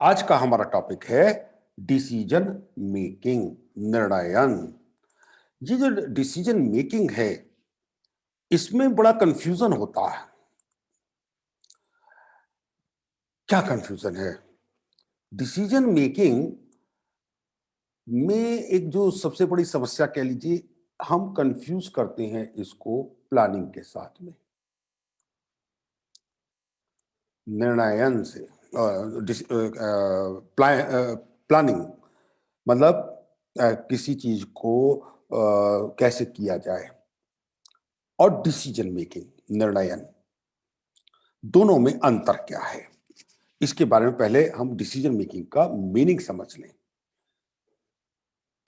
आज का हमारा टॉपिक है डिसीजन मेकिंग, निर्णयन। ये जो डिसीजन मेकिंग है, इसमें बड़ा कंफ्यूजन होता है। क्या कंफ्यूजन है? डिसीजन मेकिंग में एक जो सबसे बड़ी समस्या कह लीजिए, हम कंफ्यूज करते हैं इसको प्लानिंग के साथ में, निर्णयन से। प्लानिंग मतलब किसी चीज को कैसे किया जाए, और डिसीजन मेकिंग, निर्णयन, दोनों में अंतर क्या है, इसके बारे में पहले हम डिसीजन मेकिंग का मीनिंग समझ लें।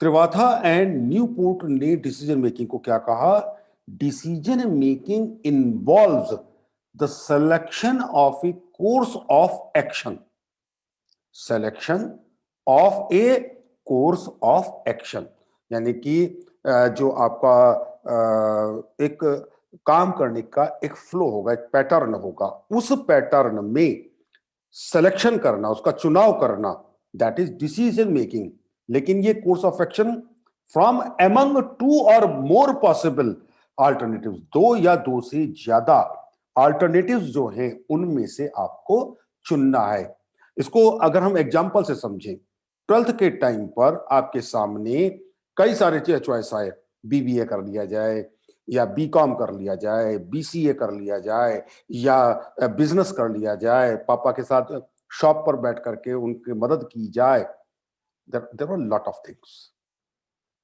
त्रिवाथा एंड न्यूपोर्ट ने डिसीजन मेकिंग को क्या कहा? Decision making involves the selection of a course of action, selection of a course of action, यानी कि जो आपका एक काम करने का एक फ्लो होगा, एक पैटर्न होगा, उस पैटर्न में सिलेक्शन करना, उसका चुनाव करना, दैट इज डिसीजन मेकिंग। लेकिन ये course of action from among two और मोर पॉसिबल अल्टरनेटिव्स, दो या दो से ज्यादा अल्टरनेटिव्स जो हैं उनमें से आपको चुनना है। इसको अगर हम एग्जांपल से समझें, 12th के टाइम पर आपके सामने कई सारे चॉइस आए, बीबीए कर लिया जाए, या बीकॉम कर लिया जाए, बीसीए कर लिया जाए, या बिजनेस कर लिया जाए, पापा के साथ शॉप पर बैठ करके उनकी मदद की जाए। There were lot of things.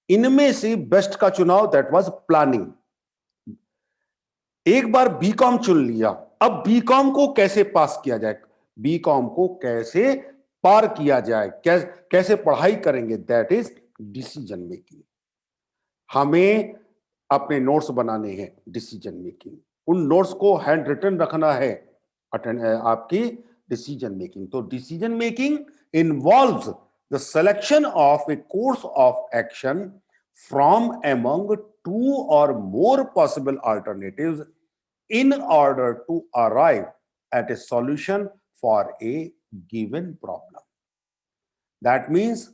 इनमें से बेस्ट का चुनाव दैट वाज प्लानिंग। एक बार बीकॉम चुन लिया, अब बीकॉम को कैसे पास किया जाए, बीकॉम को कैसे पार किया जाए, कैसे पढ़ाई करेंगे, दैट इज डिसीजन मेकिंग। हमें अपने नोट्स बनाने हैं, डिसीजन मेकिंग। उन नोट्स को हैंड रिटन रखना है, आपकी डिसीजन मेकिंग। तो decision making involves the selection of a course of action from among two और more possible alternatives in order to arrive at a solution for a given problem. That means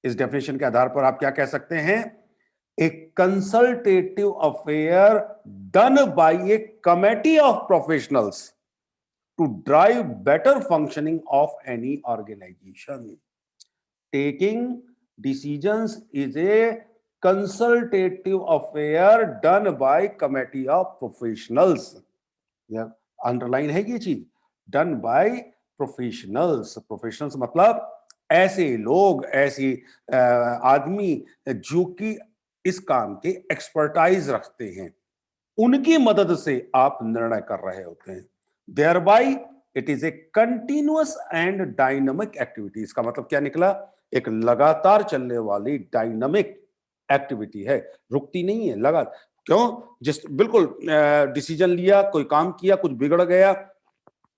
इस definition के आधार पर आप क्या कह सकते हैं? A consultative affair done by a committee of professionals to drive better functioning of any organization. Taking decisions is a consultative affair done by committee of professionals. Underline है ये चीज, डन बाय प्रोफेशनल्स। प्रोफेशनल्स मतलब ऐसे लोग, ऐसे आदमी जो कि इस काम के एक्सपर्टाइज रखते हैं, उनकी मदद से आप निर्णय कर रहे होते हैं। Thereby it is a continuous and dynamic activity. इसका मतलब क्या निकला? एक लगातार चलने वाली डायनामिक एक्टिविटी है, रुकती नहीं है, लगा। क्यों? जिस बिल्कुल डिसीजन लिया, कोई काम किया, कुछ बिगड़ गया,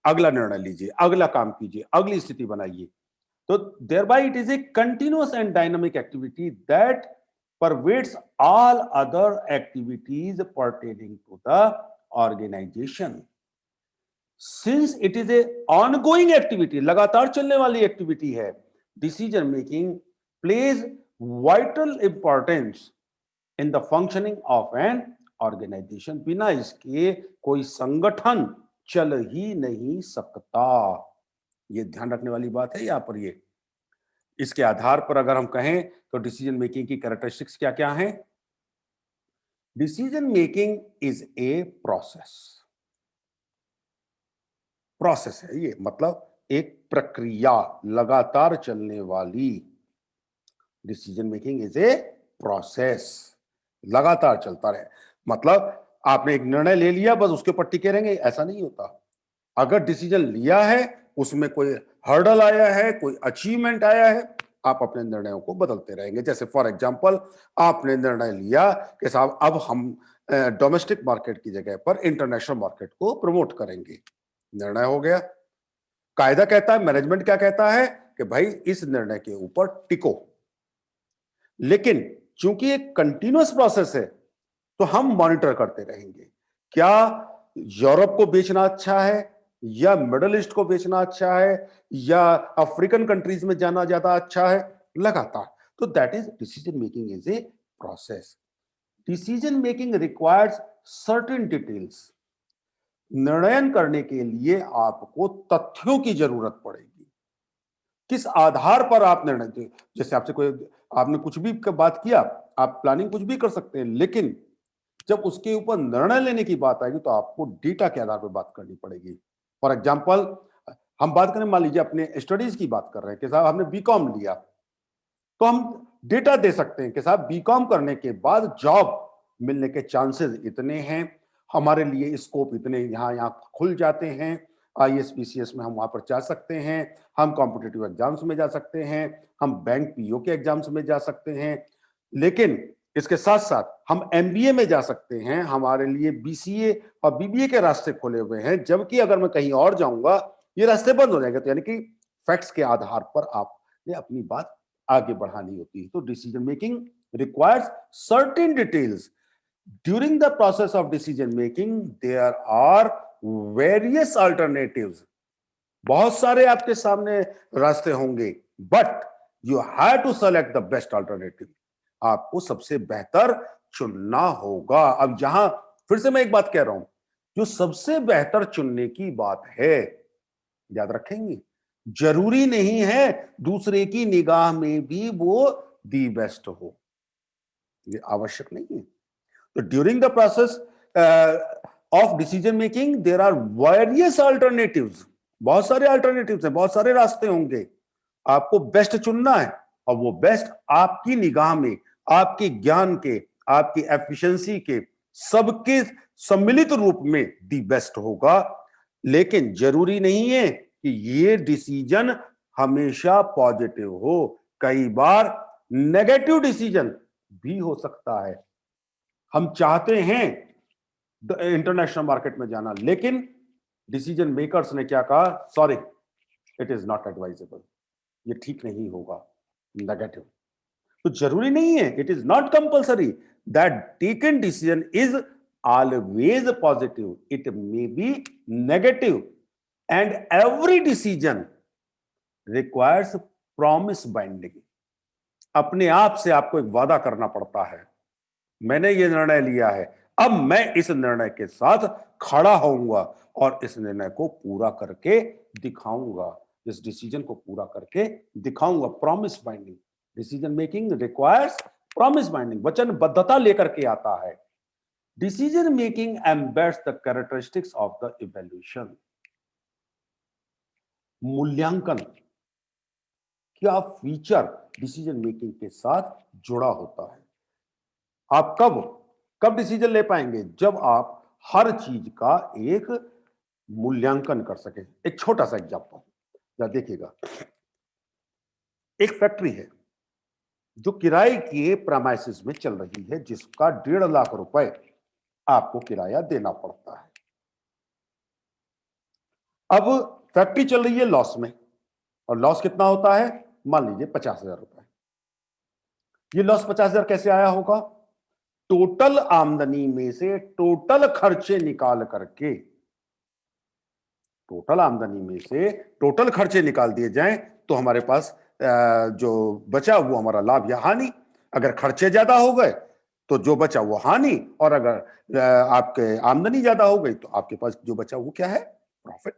अगला निर्णय लीजिए, अगला काम कीजिए, अगली स्थिति बनाइए। तो thereby it is a continuous and dynamic activity that pervades all other activities pertaining to the organization. Since it is a ongoing activity, लगातार चलने वाली एक्टिविटी है, decision making plays vital importance in the functioning of an organisation. बिना इसके कोई संगठन चल ही नहीं सकता। ये ध्यान रखने वाली बात है यहां पर। ये इसके आधार पर अगर हम कहें तो डिसीजन मेकिंग की कैरेक्टरिस्टिक्स क्या क्या हैं? Decision making is a process. Process है ये, मतलब एक प्रक्रिया, लगातार चलने वाली। Decision making is a process, लगातार चलता रहे। मतलब आपने एक निर्णय ले लिया, बस उसके ऊपर टिके रहेंगे, ऐसा नहीं होता। अगर डिसीजन लिया है, उसमें कोई हर्डल आया है, कोई अचीवमेंट आया है, आप अपने निर्णयों को बदलते रहेंगे। जैसे फॉर एग्जांपल, आपने निर्णय लिया कि साहब अब हम डोमेस्टिक मार्केट की जगह पर इंटरनेशनल मार्केट को प्रमोट करेंगे। निर्णय हो गया। कायदा कहता है, मैनेजमेंट क्या कहता है कि भाई इस निर्णय के ऊपर टिको। लेकिन चूंकि एक कंटिन्यूअस प्रोसेस है, तो हम मॉनिटर करते रहेंगे। क्या यूरोप को बेचना अच्छा है, या मिडल ईस्ट को बेचना अच्छा है, या अफ्रीकन कंट्रीज में जाना ज्यादा अच्छा है, लगातार। तो that is decision making is a process. Decision making requires certain details. निर्णय करने के लिए आपको तथ्यों की जरूरत पड़ेगी। किस आधार पर आप निर्णय, जैसे आपसे कोई, आपने कुछ भी बात किया, आप प्लानिंग कुछ भी कर सकते हैं, लेकिन जब उसके ऊपर निर्णय लेने की बात आएगी तो आपको डेटा के आधार पर बात करनी पड़ेगी। फॉर एग्जाम्पल, हम बात करें, मान लीजिए अपने स्टडीज की बात कर रहे हैं कि साहब हमने बीकॉम लिया, तो हम डेटा दे सकते हैं कि साहब बीकॉम करने के बाद जॉब मिलने के चांसेस इतने हैं, हमारे लिए स्कोप इतने यहाँ यहाँ खुल जाते हैं, आईएएस पीसीएस में हम वहां पर जा सकते हैं, हम कॉम्पिटिटिव एग्जाम्स में जा सकते हैं, हम बैंक पीओ के एग्जाम्स में जा सकते हैं, लेकिन इसके साथ साथ हम एमबीए में जा सकते हैं, हमारे लिए बीसीए और बीबीए के रास्ते खुले हुए हैं, जबकि अगर मैं कहीं और जाऊंगा ये रास्ते बंद हो जाएंगे। तो यानी कि फैक्ट्स के आधार पर आपने अपनी बात आगे बढ़ानी होती है। तो decision making requires certain details. During the process of decision making there are various alternatives. बहुत सारे आपके सामने रास्ते होंगे, but you have to select the best alternative. आपको सबसे बेहतर चुनना होगा। अब यहां फिर से मैं एक बात कह रहा हूं, जो सबसे बेहतर चुनने की बात है, याद रखेंगे, जरूरी नहीं है दूसरे की निगाह में भी वो दी बेस्ट हो, ये आवश्यक नहीं है। तो during the process of decision making there are various alternatives. बहुत सारे अल्टरनेटिव्स हैं, बहुत सारे रास्ते होंगे, आपको बेस्ट चुनना है, और वो बेस्ट आपकी निगाह में, आपके ज्ञान के, आपकी एफिशिएंसी के, सबके सम्मिलित रूप में दी बेस्ट होगा। लेकिन जरूरी नहीं है कि ये डिसीजन हमेशा पॉजिटिव हो, कई बार नेगेटिव डिसीजन भी हो सकता है। हम चाहते हैं इंटरनेशनल मार्केट में जाना, लेकिन डिसीजन मेकर्स ने क्या कहा, sorry it is not advisable, ये ठीक नहीं होगा, नेगेटिव। तो जरूरी नहीं है, it is not compulsory that taken decision is always positive, it may be negative, and every decision requires promise binding. अपने आप से आपको एक वादा करना पड़ता है, मैंने ये निर्णय लिया है, अब मैं इस निर्णय के साथ खड़ा होऊंगा और इस निर्णय को पूरा करके दिखाऊंगा, इस डिसीजन को पूरा करके दिखाऊंगा। Promise binding, decision making requires promise binding, वचनबद्धता लेकर के आता है। Decision making embeds the characteristics of the evaluation. मूल्यांकन क्या फीचर डिसीजन मेकिंग के साथ जुड़ा होता है। आप कब कब डिसीजन ले पाएंगे, जब आप हर चीज का एक मूल्यांकन कर सके। एक छोटा सा एग्जांपल या देखिएगा, एक फैक्ट्री है जो किराए के प्रेमाइसिस में चल रही है, जिसका 1.5 लाख रुपए आपको किराया देना पड़ता है। अब फैक्ट्री चल रही है लॉस में, और लॉस कितना होता है, मान लीजिए 50,000 रुपए। ये लॉस 50,000 कैसे आया होगा, टोटल आमदनी में से टोटल खर्चे निकाल करके, टोटल आमदनी में से टोटल खर्चे निकाल दिए जाएं तो हमारे पास जो बचा वो हमारा लाभ या हानि। अगर खर्चे ज्यादा हो गए तो जो बचा वो हानि, और अगर आपके आमदनी ज्यादा हो गई तो आपके पास जो बचा वो क्या है, प्रॉफिट।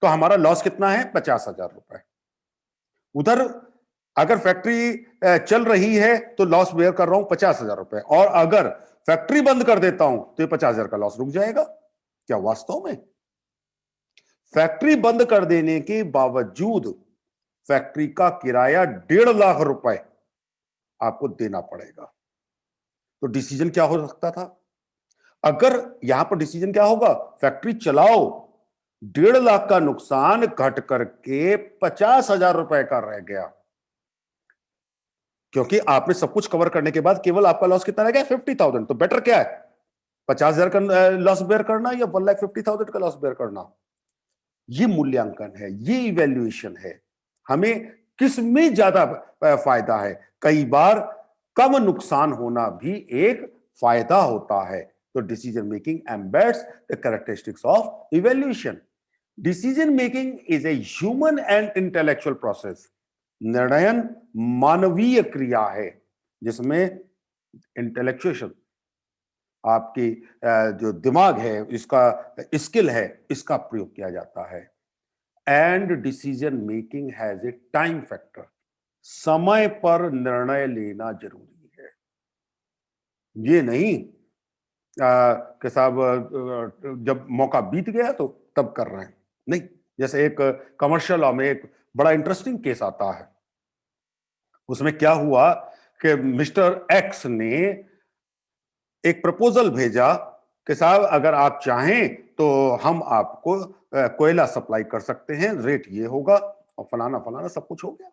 तो हमारा लॉस कितना है, 50,000 रुपए। उधर अगर फैक्ट्री चल रही है तो लॉस बेयर कर रहा हूं 50,000 रुपए, और अगर फैक्ट्री बंद कर देता हूं तो ये 50,000 का लॉस रुक जाएगा। क्या वास्तव में फैक्ट्री बंद कर देने के बावजूद फैक्ट्री का किराया 1.5 लाख रुपए आपको देना पड़ेगा। तो डिसीजन क्या हो सकता था, अगर यहां पर डिसीजन क्या होगा, फैक्ट्री चलाओ, 1.5 लाख का नुकसान घट करके 50,000 रुपए का रह गया, क्योंकि आपने सब कुछ कवर करने के बाद केवल आपका लॉस कितना रह गया, 50,000। तो बेटर क्या है, 50,000 का लॉस बेयर करना या 1,50,000 का लॉस बेयर करना। ये मूल्यांकन है, ये इवैल्यूएशन है, हमें किस में ज्यादा फायदा है। कई बार कम नुकसान होना भी एक फायदा होता है। तो decision making embeds the characteristics of evaluation. Decision making is a human and intellectual process. निर्णयन मानवीय क्रिया है जिसमें इंटेलेक्चुएशन, आपकी जो दिमाग है, इसका स्किल है, इसका प्रयोग किया जाता है। And decision making has a time factor. समय पर निर्णय लेना जरूरी है। ये नहीं कि साहब जब मौका बीत गया तो तब कर रहे हैं, नहीं। जैसे एक कमर्शियल लॉ में एक बड़ा इंटरेस्टिंग केस आता है। उसमें क्या हुआ कि मिस्टर एक्स ने एक प्रपोजल भेजा कि साहब अगर आप चाहें तो हम आपको कोयला सप्लाई कर सकते हैं, रेट ये होगा और फलाना फलाना सब कुछ हो गया।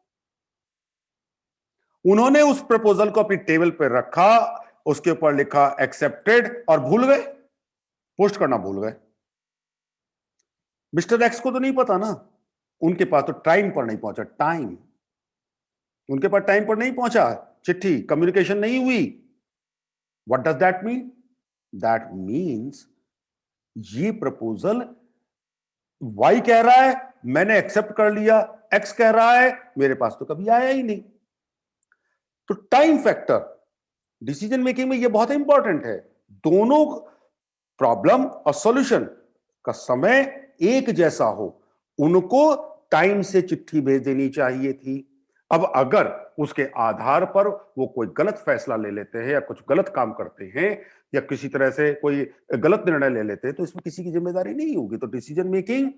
उन्होंने उस प्रपोजल को अपनी टेबल पर रखा, उसके ऊपर लिखा एक्सेप्टेड और भूल गए, पोस्ट करना भूल गए। मिस्टर एक्स को तो नहीं पता ना, उनके पास तो टाइम पर नहीं पहुंचा, टाइम उनके पास टाइम पर नहीं पहुंचा, चिट्ठी कम्युनिकेशन नहीं हुई। What does that mean? That means ये प्रपोजल वाई कह रहा है मैंने एक्सेप्ट कर लिया, एक्स कह रहा है मेरे पास तो कभी आया ही नहीं। तो टाइम फैक्टर डिसीजन मेकिंग में ये बहुत इंपॉर्टेंट है। दोनों प्रॉब्लम और सॉल्यूशन का समय एक जैसा हो, उनको टाइम से चिट्ठी भेज देनी चाहिए थी। अब अगर उसके आधार पर वो कोई गलत फैसला ले लेते हैं या कुछ गलत काम करते हैं या किसी तरह से कोई गलत निर्णय ले लेते हैं तो इसमें किसी की जिम्मेदारी नहीं होगी। तो decision making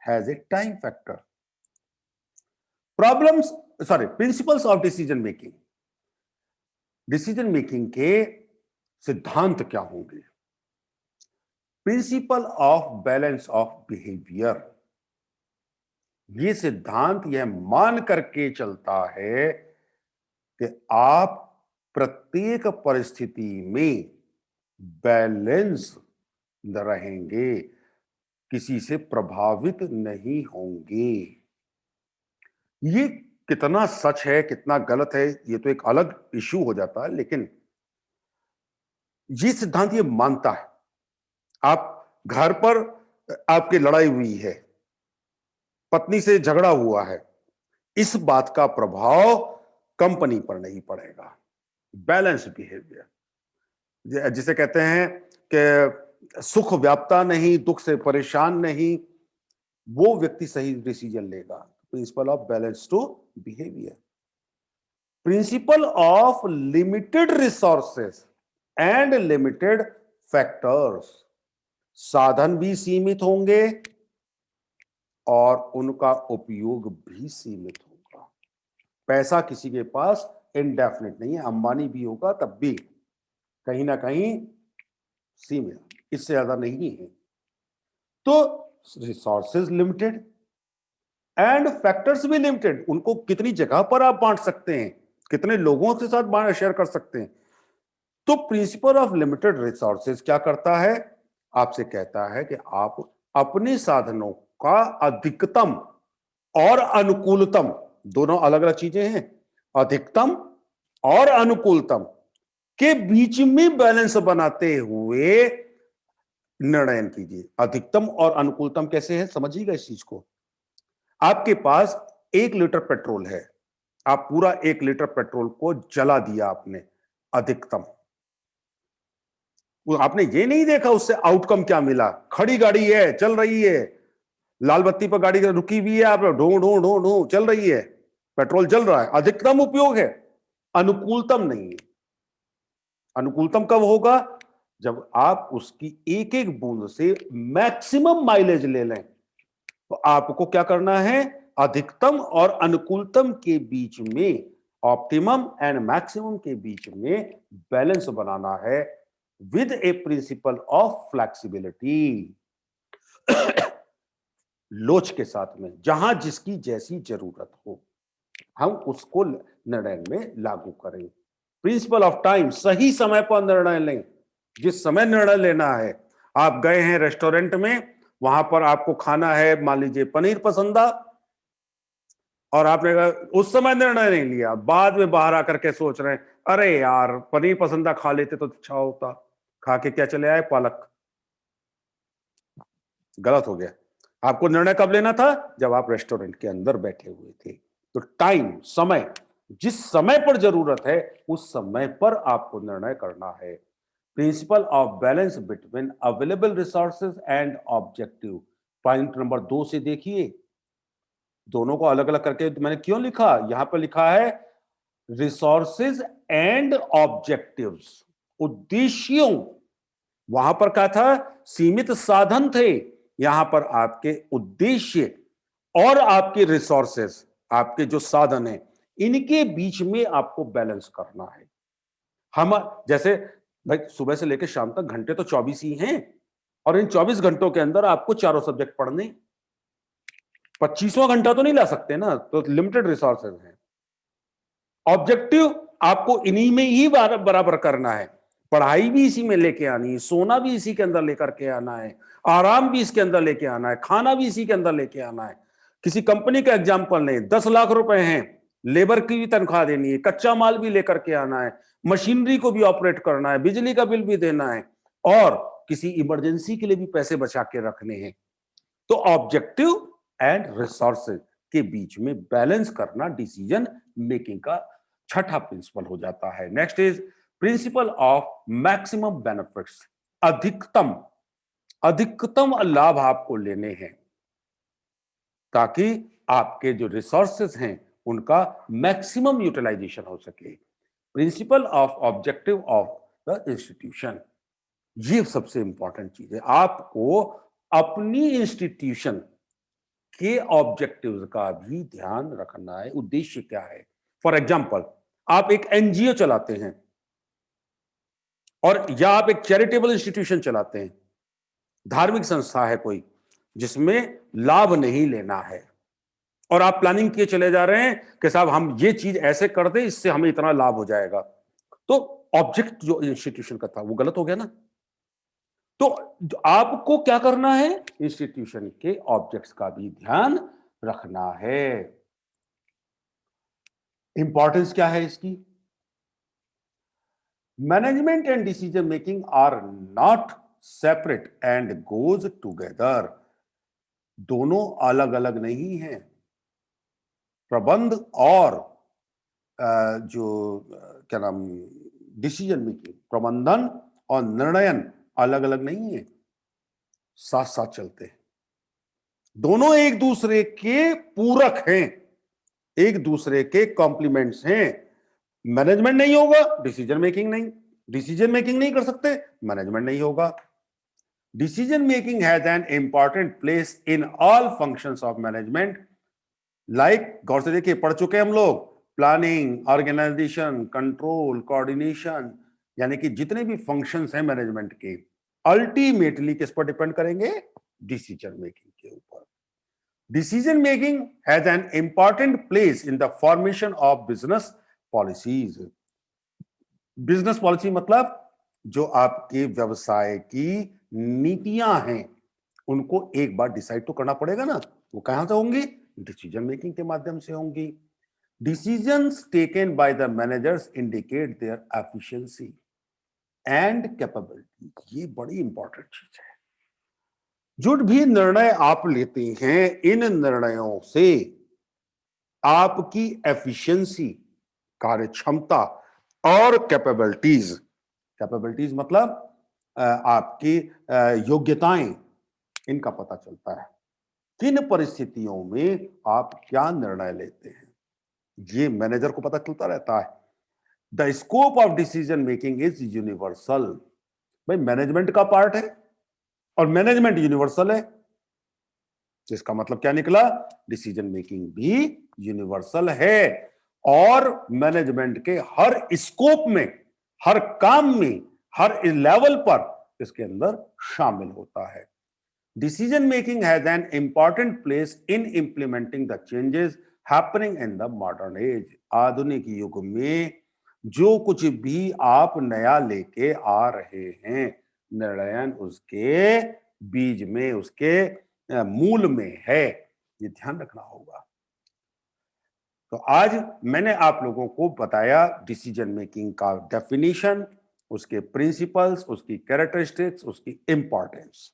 has a time factor. Problems, sorry, principles of decision making. Decision making के सिद्धांत क्या होंगे? Principal of balance of behaviour. ये सिद्धांत यह मान करके चलता है कि आप प्रत्येक परिस्थिति में बैलेंस रहेंगे, किसी से प्रभावित नहीं होंगे। ये कितना सच है कितना गलत है ये तो एक अलग इश्यू हो जाता है, लेकिन ये सिद्धांत ये मानता है आप घर पर आपकी लड़ाई हुई है, पत्नी से झगड़ा हुआ है, इस बात का प्रभाव कंपनी पर नहीं पड़ेगा। बैलेंस बिहेवियर, जिसे कहते हैं कि सुख व्यापता नहीं, दुख से परेशान नहीं, वो व्यक्ति सही डिसीजन लेगा। Principle of balance to behaviour. Principle of limited resources and limited factors. साधन भी सीमित होंगे और उनका उपयोग भी सीमित होगा। पैसा किसी के पास इनडेफिनिट नहीं है, अंबानी भी होगा तब भी कहीं ना कहीं सीमित, इससे ज्यादा नहीं है। तो रिसोर्सेज लिमिटेड एंड फैक्टर्स भी लिमिटेड। उनको कितनी जगह पर आप बांट सकते हैं, कितने लोगों के साथ शेयर कर सकते हैं। तो प्रिंसिपल ऑफ लिमिटेड रिसोर्सेज क्या करता है? आपसे कहता है कि आप अपने साधनों का अधिकतम और अनुकूलतम, दोनों अलग अलग चीजें हैं, अधिकतम और अनुकूलतम के बीच में बैलेंस बनाते हुए निर्णय कीजिए। अधिकतम और अनुकूलतम कैसे है समझिएगा इस चीज को। आपके पास 1 लीटर पेट्रोल है, आप पूरा 1 लीटर पेट्रोल को जला दिया आपने, अधिकतम। आपने ये नहीं देखा उससे आउटकम क्या मिला। खड़ी गाड़ी है, चल रही है, लाल बत्ती पर गाड़ी रुकी हुई है, आप ढो ढो ढो ढो चल रही है, पेट्रोल जल रहा है, अधिकतम उपयोग है, अनुकूलतम नहीं है। अनुकूलतम कब होगा? जब आप उसकी एक एक बूंद से मैक्सिमम माइलेज ले लें। तो आपको क्या करना है? अधिकतम और अनुकूलतम के बीच में, ऑप्टिमम एंड मैक्सिमम के बीच में बैलेंस बनाना है with A principle of flexibility. लोच के साथ में, जहां जिसकी जैसी जरूरत हो हम उसको निर्णय में लागू करें। प्रिंसिपल ऑफ टाइम, सही समय पर निर्णय लें। जिस समय निर्णय लेना है, आप गए हैं रेस्टोरेंट में, वहां पर आपको खाना है मान लीजिए पनीर पसंदा, और आपने उस समय निर्णय नहीं लिया, बाद में बाहर आकर के सोच रहे हैं अरे यार पनीर पसंदा खा लेते तो अच्छा होता, खा के क्या चले आए? पालक। गलत हो गया। आपको निर्णय कब लेना था? जब आप रेस्टोरेंट के अंदर बैठे हुए थे। तो टाइम, समय, जिस समय पर जरूरत है उस समय पर आपको निर्णय करना है। Principal of balance between available resources and objective, point number 2 से देखिए, दोनों को अलग अलग करके मैंने क्यों लिखा? यहां पर लिखा है रिसोर्सेज एंड ऑब्जेक्टिव्स, उद्देश्यों। वहां पर क्या था? सीमित साधन थे। यहां पर आपके उद्देश्य और आपके रिसोर्सेस, आपके जो साधन है, इनके बीच में आपको बैलेंस करना है। हम जैसे भाई सुबह से लेकर शाम तक घंटे तो 24 ही हैं, और इन 24 घंटों के अंदर आपको चारों सब्जेक्ट पढ़ने, 25वां घंटा तो नहीं ला सकते ना, तो लिमिटेड रिसोर्सेज हैं। ऑब्जेक्टिव आपको इन्हीं में ही बराबर करना है। पढ़ाई भी इसी में लेके आनी है, सोना भी इसी के अंदर लेकर के आना है, आराम भी इसके अंदर लेके आना है, खाना भी इसी के अंदर लेके आना है। किसी कंपनी का एग्जांपल लें, 10 लाख रुपए हैं, लेबर की भी तनख्वाह देनी है, कच्चा माल भी लेकर के आना है, मशीनरी को भी ऑपरेट करना है, बिजली का बिल भी देना है, और किसी इमरजेंसी के लिए भी पैसे बचा के रखने हैं। तो ऑब्जेक्टिव एंड रिसोर्सेज के बीच में बैलेंस करना डिसीजन मेकिंग का छठा प्रिंसिपल हो जाता है। Next is principle of maximum benefits, अधिकतम अधिकतम लाभ आपको लेने हैं ताकि आपके जो रिसोर्सेज हैं उनका मैक्सिमम यूटिलाइजेशन हो सके। Principle of objective of the institution, ये सबसे इंपॉर्टेंट चीज है। आपको अपनी इंस्टीट्यूशन के ऑब्जेक्टिव्स का भी ध्यान रखना है। उद्देश्य क्या है? फॉर एग्जाम्पल, आप एक एनजीओ चलाते हैं, और या आप एक चैरिटेबल इंस्टीट्यूशन चलाते हैं, धार्मिक संस्था है कोई, जिसमें लाभ नहीं लेना है, और आप प्लानिंग किए चले जा रहे हैं कि साहब हम ये चीज ऐसे कर दें, इससे हमें इतना लाभ हो जाएगा, तो ऑब्जेक्ट जो इंस्टीट्यूशन का था वो गलत हो गया ना। तो आपको क्या करना है? इंस्टीट्यूशन के ऑब्जेक्ट्स का भी ध्यान रखना है। इंपॉर्टेंस क्या है इसकी? Management and decision making are not separate and goes together, दोनों अलग अलग नहीं है। प्रबंध और जो क्या नाम, डिसीजन मेकिंग, प्रबंधन और निर्णयन अलग अलग नहीं है, साथ साथ चलते हैं। दोनों एक दूसरे के पूरक हैं, एक दूसरे के कॉम्प्लीमेंट्स हैं। मैनेजमेंट नहीं होगा, डिसीजन मेकिंग नहीं, डिसीजन मेकिंग नहीं कर सकते, मैनेजमेंट नहीं होगा। Decision making has an important place in all functions of management, like गौर से देखिए, पढ़ चुके हैं हम लोग, प्लानिंग, ऑर्गेनाइजेशन, कंट्रोल, कोऑर्डिनेशन, यानी कि जितने भी फंक्शंस हैं मैनेजमेंट के, अल्टीमेटली किस पर डिपेंड करेंगे? डिसीजन मेकिंग के ऊपर। Decision making has an important place in the formation of business policies. Business policy मतलब जो आपके व्यवसाय की नीतियां हैं, उनको एक बार डिसाइड तो करना पड़ेगा ना। वो कहां से होंगी? डिसीजन मेकिंग के माध्यम से होंगी। Decisions taken by the managers indicate their efficiency and capability, ये बड़ी इंपॉर्टेंट चीज है। जो भी निर्णय आप लेते हैं, इन निर्णयों से आपकी एफिशिएंसी, कार्य क्षमता, और कैपेबिलिटीज, कैपेबिलिटीज मतलब आपकी योग्यताएं, इनका पता चलता है। किन परिस्थितियों में आप क्या निर्णय लेते हैं, ये मैनेजर को पता चलता रहता है। The scope of decision making is universal, भाई मैनेजमेंट का पार्ट है और मैनेजमेंट यूनिवर्सल है, जिसका मतलब क्या निकला? डिसीजन मेकिंग भी यूनिवर्सल है, और मैनेजमेंट के हर स्कोप में, हर काम में, हर लेवल पर इसके अंदर शामिल होता है। Decision making has an important place in implementing the changes happening in the modern age, आधुनिक युग में जो कुछ भी आप नया लेके आ रहे हैं, निर्णयन उसके बीज में, उसके मूल में है, ये ध्यान रखना होगा। तो आज मैंने आप लोगों को बताया डिसीजन मेकिंग का डेफिनेशन, उसके प्रिंसिपल्स, उसकी कैरेक्टरिस्टिक्स, उसकी इंपॉर्टेंस।